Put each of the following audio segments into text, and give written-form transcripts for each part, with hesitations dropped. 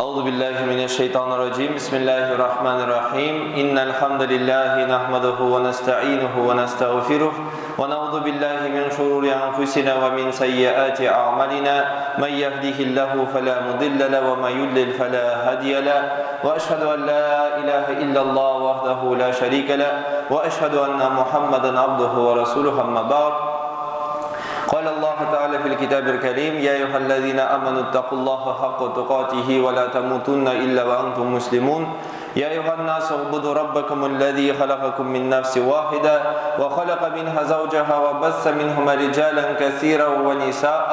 أعوذ بالله من الشيطان الرجيم بسم الله الرحمن الرحيم إن الحمد لله نحمده ونستعينه ونستغفره ونعوذ بالله من شرور أنفسنا ومن سيئات أعمالنا من يهده الله فلا مضل له ومن يضلل فلا هادي له وأشهد أن لا إله إلا الله وحده لا شريك له وأشهد أن محمدا عبده ورسوله أما بعد قال الله تعالى في الكتاب الكريم يا أيها الذين آمنوا اتقوا الله حق تقاته ولا تموتن إلا وأنتم مسلمون يا أيها الناس اعبدوا ربكم الذي خلقكم من نفس واحدة وخلق منها زوجها وبث منهما رجالا كثيرا ونساء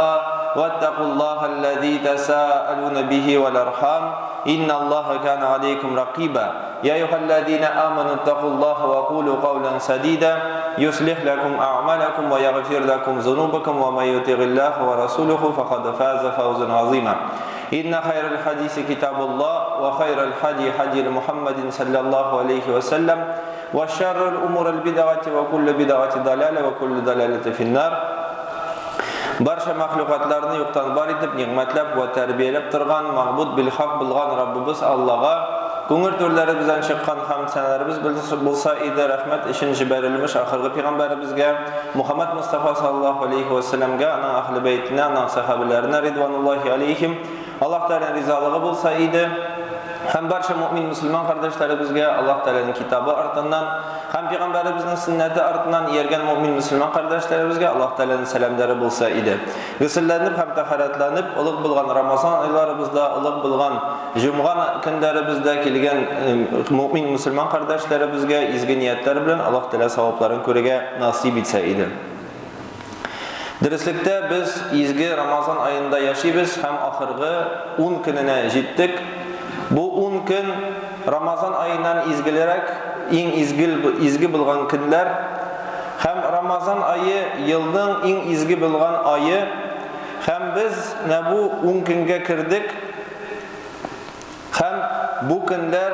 واتقوا الله الذي تساءلون به والأرحام إن الله كان عليكم رقيبا يا أيها الذين آمنوا اتقوا الله وقولوا قولا سديدا يصلح لكم أعمالكم ويغفر لكم ذنوبكم ومن يطع الله ورسوله فقد فاز فوزا عظيما إن خير الحديث كتاب الله وخير الهدي هدي محمد صلى الله عليه وسلم وشر الأمور البدعة وكل بدعة ضلالة وكل ضلالة في النار Барша мәхлуқатларны юктан бар итеп, ниғмәтләп ва тәрбияләп торган, мағбуд бил хак булган Раббыбыз Аллага күңел төрләребездән чыккан һәм сәнәребез булса иде рәхмәт өчен җибәрелмеш ахыргы пәйгамбәребезгә Мухаммад Мустафа саллаллаху алейхи ва салламга, аның ахлы бәйтенә, аның сахабаларына ридвануллахи алейхим Аллаһ Тәгаләнең ризалыгы булса иде. Һәм барша мөмин мусламан кардәшләребезгә Аллаһ Тәгаләнең китабы артыннан һәм пәйгамбәребезнең сөннәте артыннан ияргән мөмин мусламан кардәшләребезгә Аллаһ Тәгаләнең сәламнәре булса иде. Гысылланып һәм тахаратланып, улуг булган Рамазан айларыбызда, улуг булган Җомга көндәребездә килгән мөмин мусламан кардәшләребезгә изге ниятләр белән Аллаһ Тәгалә савапларын күрергә насип итсә иде. Дәреслектә без изге Рамазан аенда яшибез һәм ахыргы 10 көненә җиттек. Бу 10 көн Рамазан аеннан изгелерәк, иң изге булган көннәр һәм Рамазан ае елның иң изге булган ае һәм біз бу 10 көнгә кердек һәм бу көннәр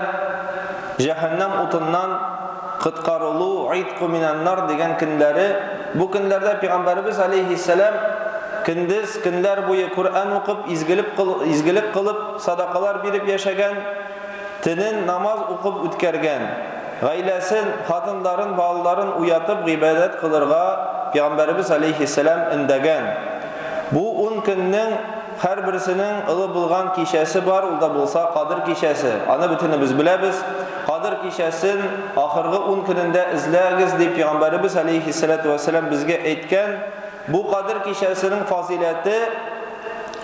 җәһәннәм утыннан кыткарылу, итқу минан нар дигән көннәре бу көннәрдә пәйгамбәрбез алейхиссалам көндәр буе Кур'ан укып, изгелек кылып, садакалар биреп яшәгән, төнен намаз укып үткәргән, гаиләсен, хатыннарын, балаларын уятып гыйбадәт кылырга пәйгамбәрбез алейхиссалам өндәгән. Бу 10 көннең һәрберсенең улы булган кичәсе бар, ул да булса Кадыр кичәсе. Аны бөтенебез беләбез. Кадыр кичәсен ахыргы 10 көнендә эзләгез дип пәйгамбәрбез алейхиссалату вассалам безгә әйткән. Бу Кадыр кичәсенең фазиләте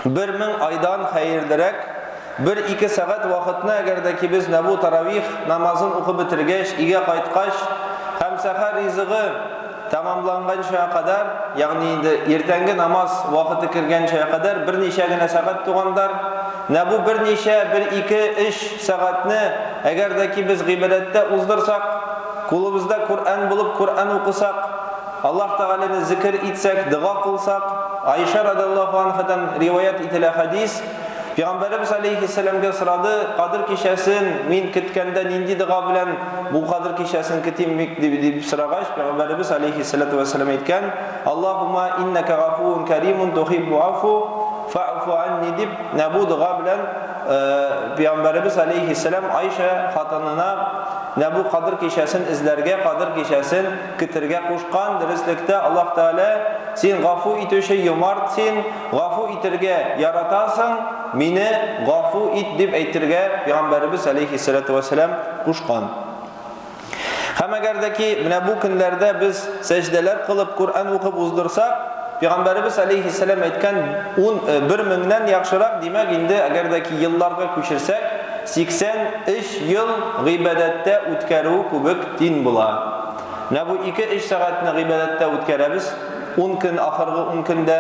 1000 айдан хәерлерәк. 1-2 сәгать вакытны әгәр дә ки без нәбу таравих намазын укып бетергәч, игә кайткач һәм сәхәр ризыгы тамамланганча кадәр, ягъни инде иртәнге намаз вакыты кергәнчә кадәр берничә генә сәгать тугандар, нәбу берничә 1-2-3 сәгатьне әгәр дә ки без гыйбадәттә уздырсак, кулыбызда Кур'ан булып Кур'ан укысак, Аллаһ Тәгаләне зикр итсәк, дуа кылсак, Айша радиллаһу анһадан риваят ителә хадис, Пәйгамбәрбез алейхиссаламга сорады, Кадыр кичәсен мин көткәндә нинди дуа белән бу Кадыр кичәсен көтим дип сорагач, Пәйгамбәрбез алейхиссалату вассалам әйткән: "Аллаһумма иннака гафуун каримун тухиббу афу фаъфу анни" дип нәбу дуа белән Пәйгамбәрбез алейхиссалам Айша хатынына нәбу Кадыр кичәсен эзләргә, Кадыр кичәсен көтергә кушкан. Дәреслектә Аллаһ Тәгалә: "Син гафу итүче юмарт, син гафу итергә яратасың, мине гафу ит" дип әйтергә Пәйгамбәрбез алейхиссалату вассалам кушкан. Һәм әгәр дә ки менә бу көннәрдә без сәҗдәләр кылып Кур'ан укып уздырсак, Пәйгамбәрбез алейхиссалам әйткән 1000-нән яхшырак, димәк инде әгәр дә ки елларга күчерсәк, 83 ел гыйбадәттә үткәрү күбек тиң була. Менә бу 2-3 сәгатьне гыйбадәттә үткәрәбез, 10 көн ахыргы 10 көндә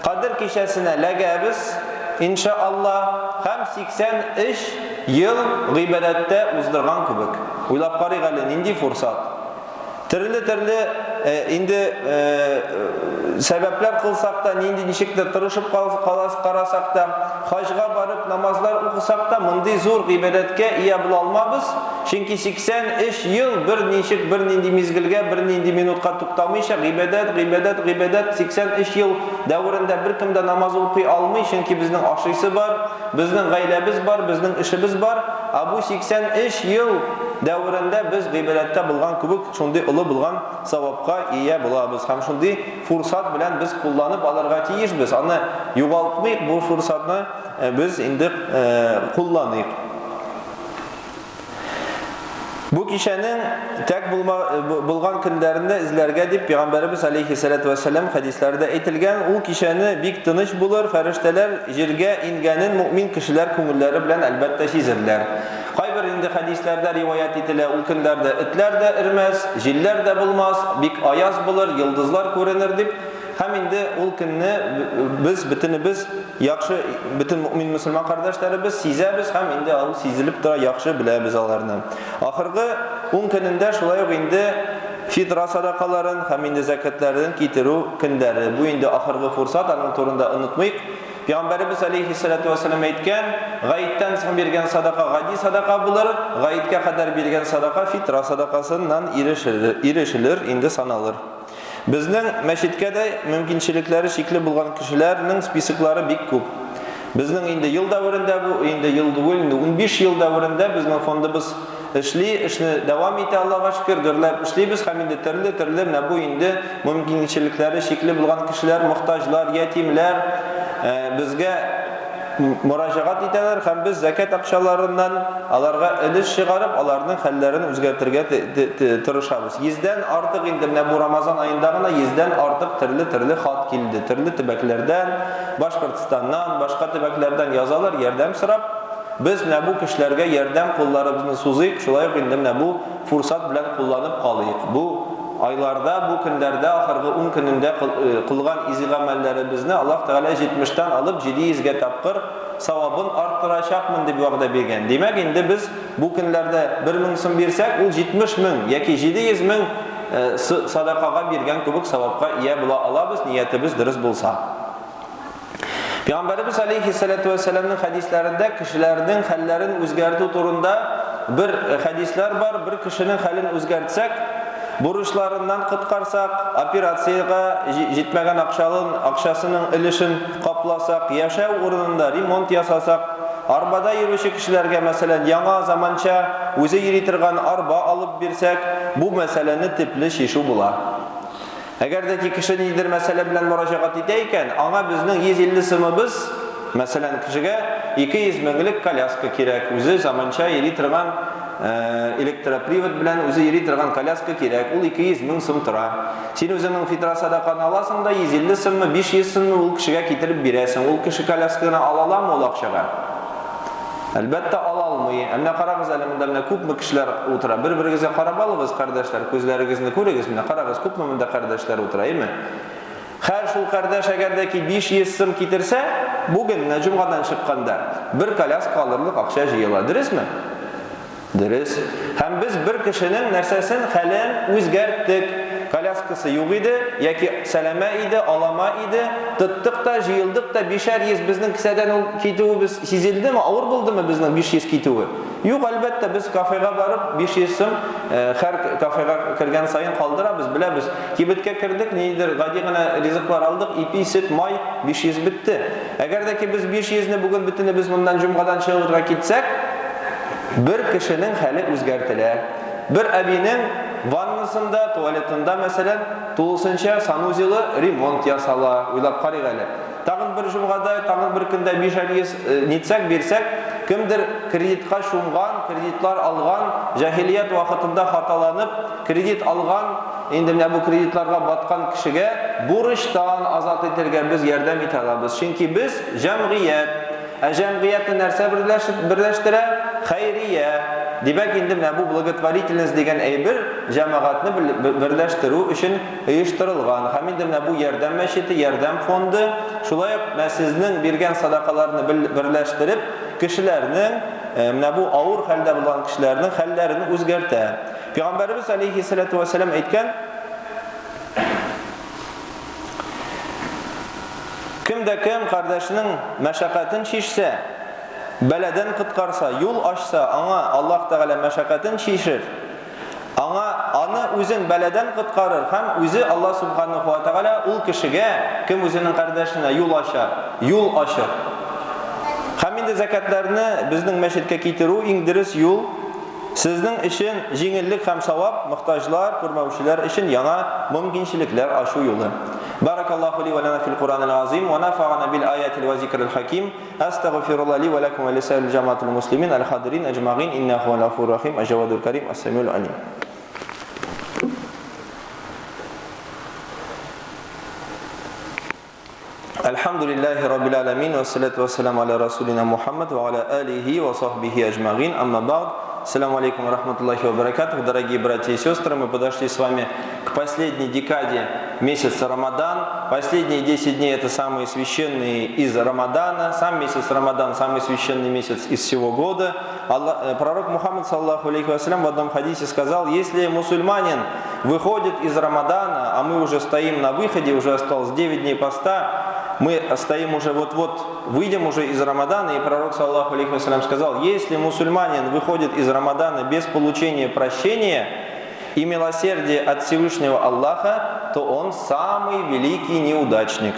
Кадыр кичәсенә ләгәбез, иншааллах, һәм 83 ел гыйбадәттә уздырган күбек. Уйлап карыйк әле, нинди фурсат. Төрле инде сәбәпләр кылсак та, нинди ничектә тырышып карасак та, хаҗга барып намазлар укысак та, мондый зур гыйбадәткә ия була алмабыз. Чөнки 83 ел бер ничек, бер нинди мизгелгә, бер нинди минутка туктамыйча гыйбадат, гыйбадат, гыйбадат 83 ел дәврендә беркем дә намаз укый алмый, чөнки безнең ашыйсы бар, безнең гаиләбез бар, безнең эшебез бар. Бу 83 ел дәврендә без гыйбадатта булган күбек, шундый улы булган савапка ия булабыз. Һәм шундый фурсат белән без кулланып алырга тиешбез. Аны югалтмыйк, бу фурсатны biz indi kullanıyıq. Bu kişinin tek bulgan günlerinde izlerge deyip Peygamberimiz aleyhissalatu vesselam hadislerde aytilgan, o kişini bik tыныç bulur, ferişteler jirge ingenin mümin kişiler köngülleri bilen elbette sezirler. Kayber indi hadislerde rivayet etilir, o günlerde itler de irmez, jiller de bulmaz, bik ayaz bulur, yıldızlar görünür deyip hem indi ol günni biz yaxşı bütün mümin Müslüman kardeşlerimiz sizəbiz, hem indi al sizilip dura yaxşı biləbiz alarını. Axırғы 10 günündə şulay indi fitra sadaqaların, hem indi zakatlardan kitiru gündəri. Bu indi axırғы fursat, onun torunda unutmayıq. Peygamberimiz aleyhissalatu vesselam aytgan, g'ayitdan so'ng bergan sadaqa g'adiy sadaqa bo'lar, g'ayitga qadar bergan sadaqa fitra sadaqasidan irishilir, indi sanalır. Bizning masjidga da mümkinçilikleri şekli bulgan kişilerning spisiklari bek ko'p. Bizning endi yil davrida bu endi yil bo'ldi, 15 yil davrida bizning fondimiz ishni davom etdi, Allohga shukr, g'irlab ishlaymiz. Ham endi turli bu endi mümkinçilikleri şekli bulgan kişiler, muhtojlar, yetimlar bizga müracaat etiler, hem biz zakat akçalarından alarga ilish çıkarıp alarning hallerini o'zgartirga tirishamiz. 100'den artık indi bu Ramazan ayındagina 100'den artık türlü xat keldi. Türlü tibaklardan, Başkırtistandan, başka tibaklardan yazalar yordam so'rab, biz bu kişilerge yordam qo'llarimizni so'zayıq, şulay indi bu fursat bilan qo'llanib qolayıq. Bu aylarda, bu günlerde, ahırgı 10 gününde kılgan izi amellerimizni Allah Teala 70'ten alıp 700'ge tapkır savabın arttıracakmın diye bir vaqda bergen. Demek indi biz bu günlerde 1000 so'm bersek, ol 70 ming yoki 700 ming sadaqaga bergen kubuk savabga iya bo'la olamiz, niyatimiz durust bo'lsa. Peygamberimiz aleyhissalatu vesselam'ın hadislerinde kişilerinin hallerini o'zgartirish turunda bir hadisler var, bir kişinin halini o'zgartsak, buruşlarından qutqarsak, operatsiyaga jetmagan akşasının ilişin qaplasak, yaşaw o'rnida remont yasasak, arbada yürüyüşü kişilerge mesela yana zamancha o'zi yeritirgan arba alıp bersek, bu meseleni tipli şeşu bular. Agardaki kişi nidir mesele bilen müracaat eteyken, ana bizning 150 so'mimiz, mesela kişiga 200 minglik kolyaska kerak, o'zi zamancha yeritirgan elektroprivat bilan o'zi yeritirgan kolyaska kerak, ul 200 ming so'm tura. Sen o'zining fitra sadaqani alasың da 150 so'mmi, 500 so'mmi ul kishiga ketirib berasan. Ul kishi kolyaskani ala olamı ol akşaga? Albatta ala olmayı. Amna qarag'iz, alamda ko'pmi kishilar o'tira. Bir-biringizga qarab oling'iz qardoshlar, ko'zlaringizni ko'ringiz. Mana qarag'iz, ko'pmi bunda qardoshlar o'tiraymi? Her şu kardeş agardaki 500 so'm ketirsa, bugün Cuma'dan chiqqanda bir kolyaska alırlık akşa jiyala. Dürüst mü? Dürüst. Hem biz bir kişinin nersesin halen o'zgartdik. Kolyaskası yok idi, yoki salama idi, alama idi. Tuttuk da, jiyildik da 500 bizning kisadan ketuvi biz sezildimi, ağır buldu mu bizning 500 ketuvi? Yok, albatta biz kafega barıp 500 so'm her kafega kirgan sayın qoldiramiz, bilamiz. Kibitga kirdik, neydir, g'adigina rizqlar aldık, ipi, süt, may 500 bitti. Agardaki biz 500'ni bugün bitini biz bundan Cuma'dan chiqirga ketsak, bir kişinin hali o'zgartilar. Bir abinin vannasında, tuvaletinde mesela tulusunca sanuzili remont yasala, o'ylab qaraylik. Tag'in bir jumg'ada, tag'in bir kunda 500 netsek bersek, kimdir kreditga shumgan, kreditlar algan, jahiliyat vaqtida xatolanib kredit algan, endi bu kreditlarga batgan kishiga burishdan azat etilgan biz yordam eta olamiz. Chunki biz jamg'iyat, jamg'iyatni narsa birlashtirib, xayriya demek indi bu благотворительность degan bir jamoatni birlashtiruv uchun uyushtirilgan. Ham indi bu yordam masjidi, yordam fondi shulay sizning bergan sadaqalarni birlashtirib, kishilarning bu ağır halda bulan kishilarning hallarini o'zgartiradi. Peygamberimiz aleyhissalatu vesselam aytgan, kimda kim kardeşinin meşakkatini cheksa, бәләдән коткарса, юл ачса, аңа Аллаһ Тәгалә мәшәкатен чишер. Аны үзен бәләдән коткарыр һәм үзе Аллаһ Субханаху ва Тәгалә ул кешегә, кем үзенең кардәшенә юл ачар. Һәм инде закатларны безнең мәчеткә китерү иң дөрес юл. Сезнең өчен җиңеллек һәм савап, мохтаҗлар, күрмәүчеләр өчен яңа мөмкинчелекләр ачу юлы. Баракаллаху ли ва лана фил Куранил азим ва нафa'ana bil ayatil ва зикрил хаким. Астагфируллаһ ли ва лакум ва лисаирил җамаатил муслимин аль-хадирин аҗмагин иннаху гафурur рахим аҗвадул карим ас-самиул алим. Alhamdulillahi rabbil alamin wa salatu wassalamu ala rasulina Muhammad wa ala alihi wa sahbihi ajma'in. Amma ba'd. Ассаламу алейкум ва рахматуллахи ва баракатух. Дорогие братья и сестры, мы подошли с вами к последней декаде месяца Рамадан. Последние 10 дней это самые священные из Рамадана. Сам месяц Рамадан самый священный месяц из всего года. Пророк Мухаммад саллаллаху алейхи вассалям в одном хадисе сказал: если мусульманин выходит из Рамадана, а мы уже стоим на выходе, уже осталось 9 дней поста, мы стоим уже вот-вот, выйдем уже из Рамадана, и пророк саллаллаху алейхи вассалям сказал: если мусульманин выходит из Рамадана без получения прощения и милосердия от Всевышнего Аллаха, то он самый великий неудачник.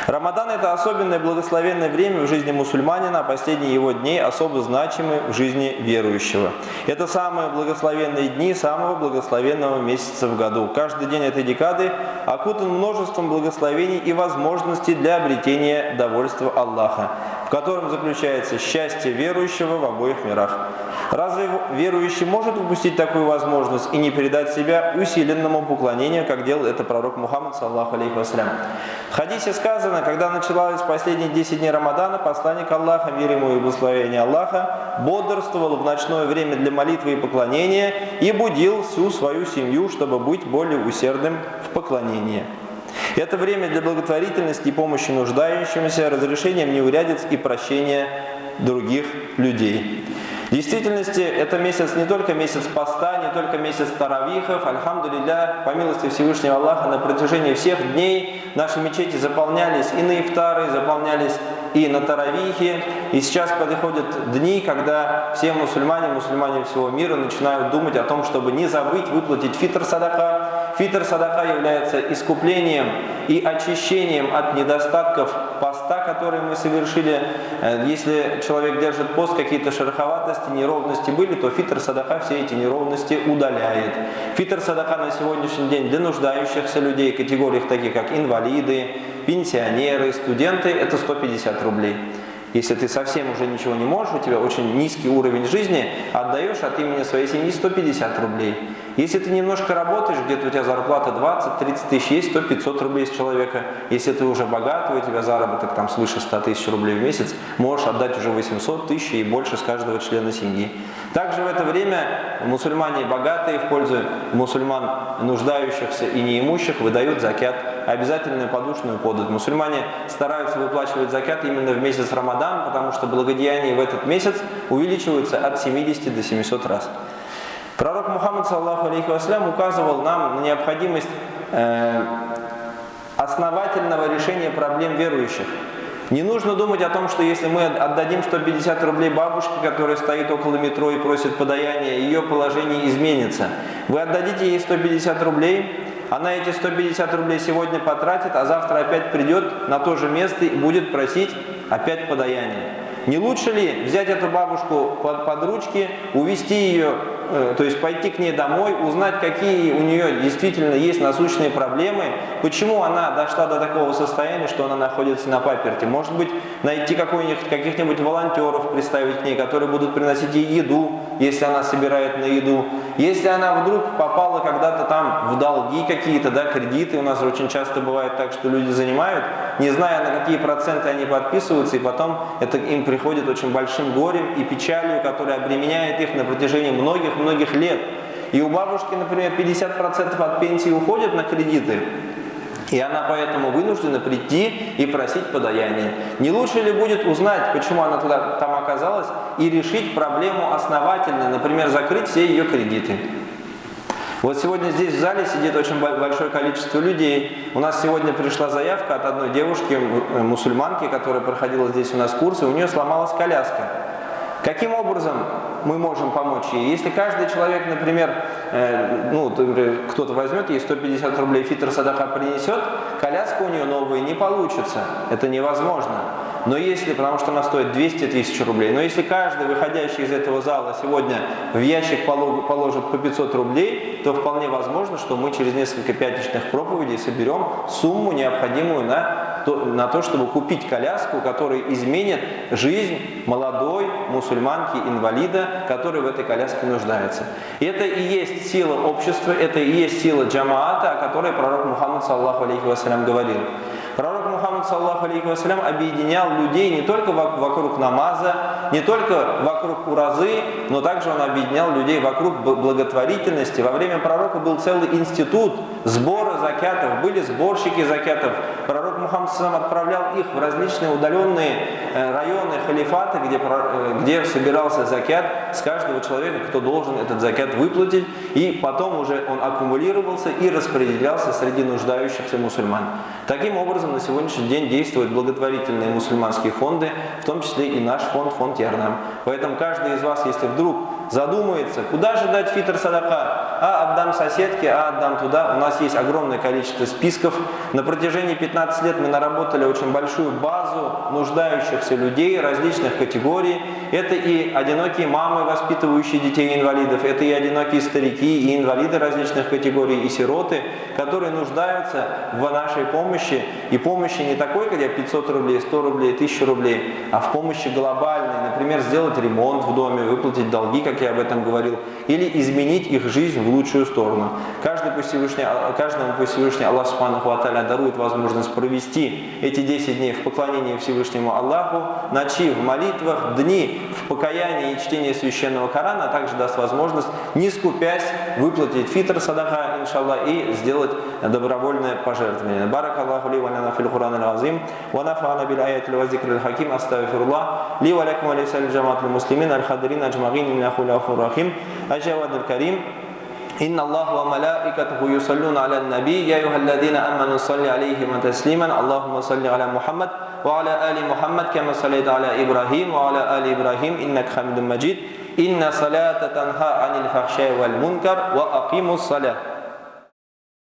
Рамадан – это особенное благословенное время в жизни мусульманина, а последние его дни особо значимы в жизни верующего. Это самые благословенные дни самого благословенного месяца в году. Каждый день этой декады окутан множеством благословений и возможностей для обретения довольства Аллаха, в котором заключается счастье верующего в обоих мирах. Разве верующий может упустить такую возможность и не передать себя усиленному поклонению, как делал это пророк Мухаммад саллаллаху алейхи вассалям? В хадисе сказано, когда началось последние 10 дней Рамадана, посланник Аллаха, мир ему и благословение Аллаха, бодрствовал в ночное время для молитвы и поклонения и будил всю свою семью, чтобы быть более усердным в поклонении. Это время для благотворительности и помощи нуждающимся, разрешения неурядиц и прощения других людей. В действительности, это месяц не только месяц поста, не только месяц таравихов. Альхамдулилля, по милости Всевышнего Аллаха, на протяжении всех дней наши мечети заполнялись и на ифтары, заполнялись и на таравихи. И сейчас подходят дни, когда все мусульмане всего мира начинают думать о том, чтобы не забыть выплатить фитр садака. Фитр садака является искуплением и очищением от недостатков поста, которые мы совершили. Если человек держит пост, какие-то шероховатости, неровности были, то фитр садака все эти неровности удаляет. Фитр садака на сегодняшний день для нуждающихся людей, категориях таких как инвалиды, пенсионеры, студенты, это 150 рублей. Если ты совсем уже ничего не можешь, у тебя очень низкий уровень жизни, отдаешь от имени своей семьи 150 рублей. Если ты немножко работаешь, где-то у тебя зарплата 20-30 тысяч, есть 100-500 рублей с человека. Если ты уже богатый, у тебя заработок там свыше 100 тысяч рублей в месяц, можешь отдать уже 800 тысяч и больше с каждого члена семьи. Также в это время мусульмане богатые в пользу мусульман нуждающихся и неимущих выдают закят, обязательную подушную подать. Мусульмане стараются выплачивать закят именно в месяц Рамадан, потому что благодеяния в этот месяц увеличиваются от 70 до 700 раз. Пророк Мухаммад саллаллаху алейхи вассалям указывал нам на необходимость основательного решения проблем верующих. Не нужно думать о том, что если мы отдадим 150 рублей бабушке, которая стоит около метро и просит подаяния, ее положение изменится. Вы отдадите ей 150 рублей, она эти 150 рублей сегодня потратит, а завтра опять придет на то же место и будет просить опять подаяния. Не лучше ли взять эту бабушку под ручки, увести ее, то есть пойти к ней домой, узнать, какие у нее действительно есть насущные проблемы, почему она дошла до такого состояния, что она находится на паперти. Может быть, найти каких-нибудь волонтеров, представить к ней, которые будут приносить ей еду, если она собирает на еду. Если она вдруг попала когда-то там в долги какие-то, да, кредиты, у нас очень часто бывает так, что люди занимают, не зная, на какие проценты они подписываются, и потом это им приходит очень большим горем и печалью, которая обременяет их на протяжении многих лет. И у бабушки, например, 50% от пенсии уходят на кредиты, и она поэтому вынуждена прийти и просить подаяние. Не лучше ли будет узнать, почему она там оказалась, и решить проблему основательно, например, закрыть все ее кредиты? Вот сегодня здесь в зале сидит очень большое количество людей. У нас сегодня пришла заявка от одной девушки, мусульманки, которая проходила здесь у нас курсы, у нее сломалась коляска. Каким образом мы можем помочь ей? Если каждый человек, например, кто-то возьмет ей 150 рублей фитр садака принесет, коляска у нее новая не получится. Это невозможно. Но если, потому что она стоит 200 тысяч рублей, но если каждый, выходящий из этого зала, сегодня в ящик положит по 500 рублей, то вполне возможно, что мы через несколько пятничных проповедей соберем сумму, необходимую на то, чтобы купить коляску, которая изменит жизнь молодой мусульманки-инвалида, который в этой коляске нуждается. Это и есть сила общества, это и есть сила джамаата, о которой пророк Мухаммад саллаллаху алейхи вассалям говорил. Пророк Мухаммад саллаллаху алейхи вассалям объединял людей не только вокруг намаза, не только вокруг уразы, но также он объединял людей вокруг благотворительности. Во время пророка был целый институт сбора закятов, были сборщики закятов. Пророк Мухаммад саллаллаху отправлял их в различные удаленные районы халифата, где собирался закят с каждого человека, кто должен этот закят выплатить, и потом уже он аккумулировался и распределялся среди нуждающихся мусульман. Таким образом, на сегодняшний день действуют благотворительные мусульманские фонды, в том числе и наш фонд, фонд Ярнам. Поэтому каждый из вас, если вдруг задумается, куда же дать фитр садака, отдам соседке, отдам туда. У нас есть огромное количество списков. На протяжении 15 лет мы наработали очень большую базу нуждающихся людей различных категорий. Это и одинокие мамы, воспитывающие детей-инвалидов, это и одинокие старики, и инвалиды различных категорий, и сироты, которые нуждаются в нашей помощи. И помощи не такой, где 500 рублей, 100 рублей, 1000 рублей, а в помощи глобальной. Например, сделать ремонт в доме, выплатить долги, как я об этом говорил, или изменить их жизнь в лучшую сторону. Каждому по Всевышний Аллах Субханаху ва Тааля дарует возможность провести эти 10 дней в поклонении Всевышнему Аллаху, ночи в молитвах, дни в покаянии и чтении священного Корана, а также даст возможность, не скупясь, выплатить фитр садака, иншаллах, и сделать добровольное пожертвование. Барак Аллаху ли ва лана фил Кур'ан аль-Азим, ва нафа'ана бил аяти ва зикри аль-Хаким, астагфируллах, ли ва лякум ва лиса аль-джамаат аль-муслимин, аль-хадрин аджмагин, иннаху ляхур рахим, аджавад аль-Карим. إن الله وملائكته يصلون على النبي يا أيها الذين آمنوا صلوا عليه وتسليما اللهم صل على محمد وعلى آل محمد كما صليت على إبراهيم وعلى آل إبراهيم إنك حميد مجيد إن صلاة تنهى عن الفحشاء والمنكر وأقيموا الصلاة